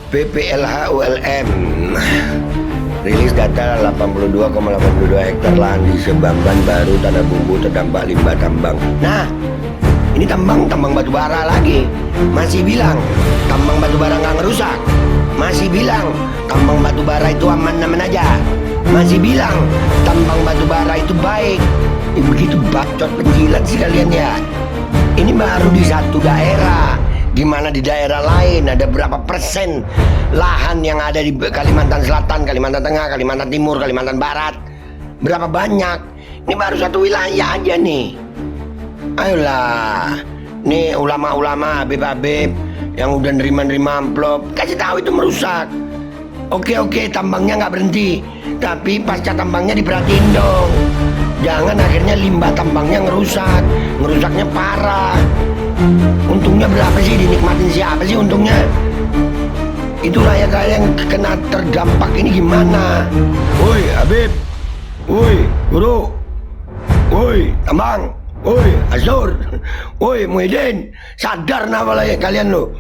PPLH ULM rilis data 82,82 hektar lahan di Sebamban baru tanah bumbu terdampak limbah tambang. Nah, ini tambang batu bara lagi. Masih bilang tambang batu bara nggak ngerusak. Masih bilang tambang batu bara itu aman-aman aja. Masih bilang tambang batu bara itu baik. Begitu bacot penjilat sih kalian ya. Ini baru di satu daerah. Gimana di daerah lain ada berapa persen lahan yang ada di Kalimantan Selatan, Kalimantan Tengah, Kalimantan Timur, Kalimantan Barat? Berapa banyak? Ini baru satu wilayah aja nih. Ayolah, nih ulama-ulama, habib-habib yang udah nerima amplop, kasih tahu itu merusak. Oke, tambangnya nggak berhenti, tapi pasca tambangnya diperhatiin dong. Jangan akhirnya limbah tambangnya ngerusaknya parah. Untungnya berapa sih, dinikmatin siapa sih untungnya? Itu rakyat-rakyat yang kena terdampak ini gimana? Woi Habib, woi Guru, woi Tambang, woi Azur, woi Muhyiddin, sadar nama kalian lo.